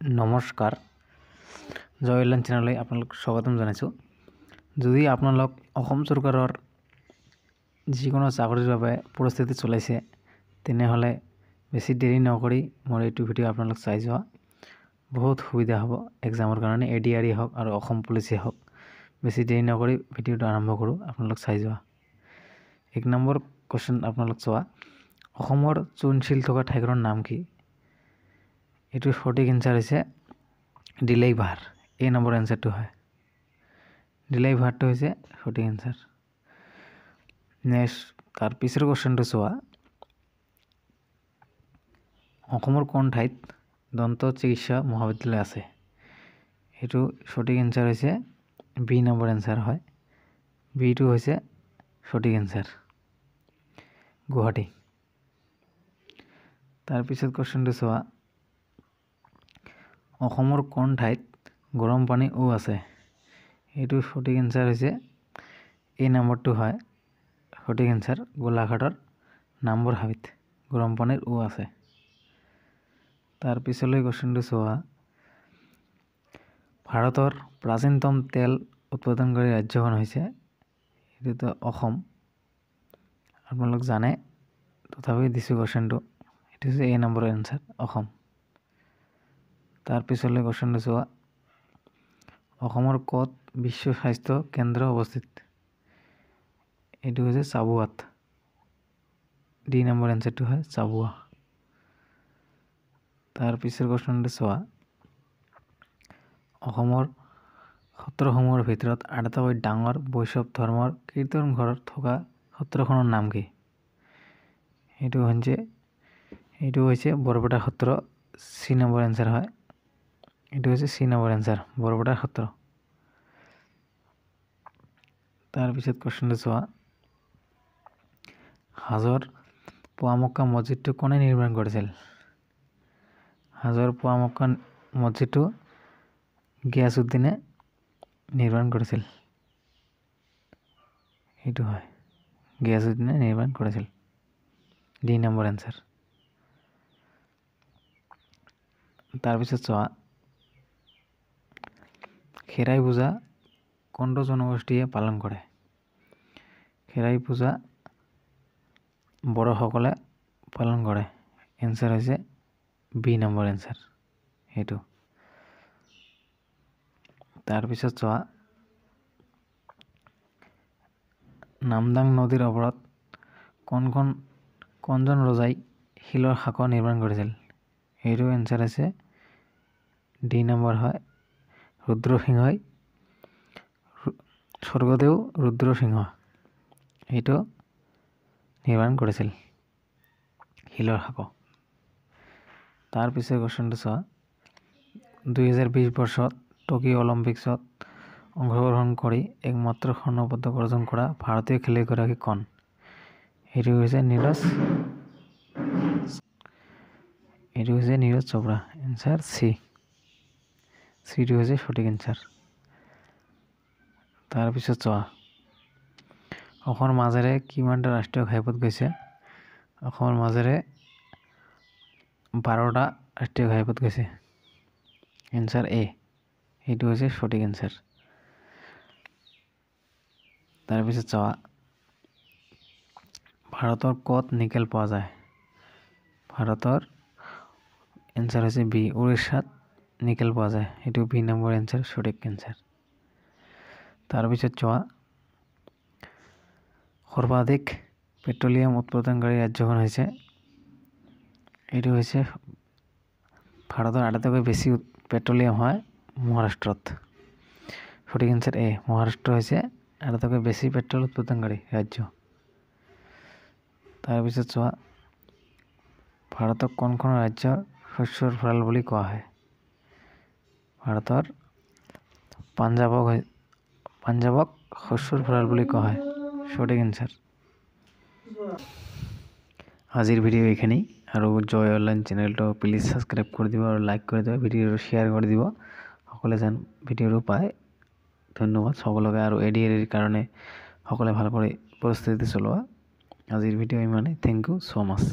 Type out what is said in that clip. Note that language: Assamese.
নমস্কাৰ জয় অনলাইন চেনেললৈ আপোনালোক স্বাগতম জনাইছোঁ। যদি আপোনালোক অসম চৰকাৰৰ যিকোনো চাকৰিৰ বাবে প্ৰস্তুতি চলাইছে তেনেহ'লে বেছি দেৰি নকৰি মোৰ এইটো ভিডিঅ' আপোনালোক চাই যোৱা। বহুত সুবিধা হ'ব এক্সামৰ কাৰণে, ADRE হওক আৰু অসম পুলিচে হওক। বেছি দেৰি নকৰি ভিডিঅ'টো আৰম্ভ কৰোঁ, আপোনালোক চাই যোৱা। 1 নম্বৰ কোৱেশ্চন আপোনালোক চোৱা। অসমৰ চূণশিল থকা ঠাইখনৰ নাম কি? এইটো সঠিক এনসাৰ হৈছে দিলাই ভাৰ। এই নম্বৰ এনসাৰটো হয়। দিলাই ভাৰটো হৈছে সঠিক এনসাৰ। নেক্সট তাৰ পিছৰ কোৱেশ্চনটো চোৱা। অসমৰ কোন ঠাইত দন্ত চিকিৎসা মহাবিদ্যালয় আছে? এইটো সঠিক এনসাৰ হৈছে বি নম্বৰ এনসাৰ হয়। বিটো হৈছে সঠিক এনসাৰ, গুৱাহাটী। তাৰ পিছত কোৱেশ্চনটো চোৱা। অসমৰ কোন ঠাইত গৰম পানী আছে? এইটো সঠিক এনসাৰ হৈছে এই নম্বৰটো হয় সঠিক এনসাৰ। গোলাঘাটৰ নম্বৰ হাবিত গৰম পানীৰ আছে। তাৰ পিছলৈ কোৱেশ্চনটো চোৱা। ভাৰতৰ প্ৰাচীনতম তেল উৎপাদনকাৰী ৰাজ্যখন হৈছে, এইটোতো অসম। আপোনালোক জানে তথাপি দিছোঁ কোৱেশ্চনটো। এইটো হৈছে এই নম্বৰ এনসাৰ অসম। তাৰ পিছলৈ কোৱেশ্চনটো চোৱা। অসমৰ ক'ত বিশ্ব স্বাস্থ্য কেন্দ্ৰ অৱস্থিত? এইটো হৈছে চাবুৱাত। ডি নম্বৰ এনসাৰটো হয় চাবুৱা। তাৰ পিছৰ কোৱেশ্চনটো চোৱা। অসমৰ সত্ৰসমূহৰ ভিতৰত আটাইতকৈ ডাঙৰ বৈষ্ণৱ ধৰ্মৰ কীৰ্তন ঘৰত থকা সত্ৰখনৰ নাম কি? এইটো হৈছে বৰপেটা সত্ৰ। চি নম্বৰ এনসাৰ হয়। এইটো হৈছে চি নম্বৰ এনসাৰ, বৰপেটা সত্ৰ। তাৰপিছত কোৱেশ্চনটো চোৱা। হাজোৰ পোৱামক্কা মছজিদটো কোনে নিৰ্মাণ কৰিছিল? হাজোৰ পোৱামক্কা মছজিদটো গিয়াছুদ্দিনে নিৰ্মাণ কৰিছিল। এইটো হয়, গিয়াছুদ্দিনে নিৰ্মাণ কৰিছিল। D number answer. তাৰপিছত চোৱা। খেৰাই পূজা কোনটো জনগোষ্ঠীয়ে পালন কৰে? খেৰাই পূজা বড়োসকলে পালন কৰে। এনসাৰ হৈছে বি নম্বৰ এনসাৰ এইটো। তাৰপিছত চোৱা। নামদাং নদীৰ ওপৰত কোনজন ৰজাই শিলৰ সাঁকো নিৰ্মাণ কৰিছিল? এইটো এনসাৰ হৈছে ডি নম্বৰ হয় ৰুদ্ৰসিংহই। স্বৰ্গদেউ ৰুদ্ৰসিংহ এইটো নিৰ্মাণ কৰিছিল শিলৰ সাঁকো। তাৰ পিছৰ কোৱেশ্চনটো চোৱা। 2020 বৰ্ষত টকিঅ' অলিম্পিকছত অংশগ্ৰহণ কৰি একমাত্ৰ স্বৰ্ণ পদক অৰ্জন কৰা ভাৰতীয় খেলুৱৈগৰাকী কোন? এইটো হৈছে নীৰজ চোপ্ৰা। Answer C. চিটো হৈছে সঠিক এনসাৰ। তাৰপিছত চোৱা। অসমৰ মাজেৰে কিমানটা ৰাষ্ট্ৰীয় ঘাইপথ গৈছে? অসমৰ মাজেৰে 12টা ৰাষ্ট্ৰীয় ঘাইপথ গৈছে। এনসাৰ এ। এইটো হৈছে সঠিক এনসাৰ। তাৰপিছত চোৱা। ভাৰতৰ ক'ত নিকেল পোৱা যায়? ভাৰতৰ এনসাৰ হৈছে বি, উৰিষ্যাত নিকেল পোৱা যায়। এইটো বি নম্বৰ এনসাৰ, সঠিক এনসাৰ। তাৰপিছত চোৱা। সৰ্বাধিক পেট্ৰলিয়াম উৎপাদনকাৰী ৰাজ্যখন হৈছে, এইটো হৈছে ভাৰতৰ আটাইতকৈ বেছি পেট্ৰলিয়াম হয় মহাৰাষ্ট্ৰত। সঠিক এনসাৰ এ। মহাৰাষ্ট্ৰ হৈছে আটাইতকৈ বেছি পেট্ৰল উৎপাদনকাৰী ৰাজ্য। তাৰপিছত চোৱা। ভাৰতক কোনখন ৰাজ্যৰ শস্যৰ ভঁৰাল বুলি কোৱা হয়? ভাৰতৰ পাঞ্জাৱক শস্যৰ ভঁৰাল বুলি কোৱা হয়। সঠিক এনসাৰ। আজিৰ ভিডিঅ' এইখিনি। আৰু জয় অনলাইন চেনেলটো প্লিজ ছাবস্ক্ৰাইব কৰি দিব আৰু লাইক কৰি দিব, ভিডিঅ'টো শ্বেয়াৰ কৰি দিব, সকলোৱে যেন ভিডিঅ'টো পায়। ধন্যবাদ সকলোকে। আৰু ADREৰ কাৰণে সকলোৱে ভাল কৰি প্ৰস্তুতি চলোৱা। আজিৰ ভিডিঅ' ইমানেই। Thank you so' much.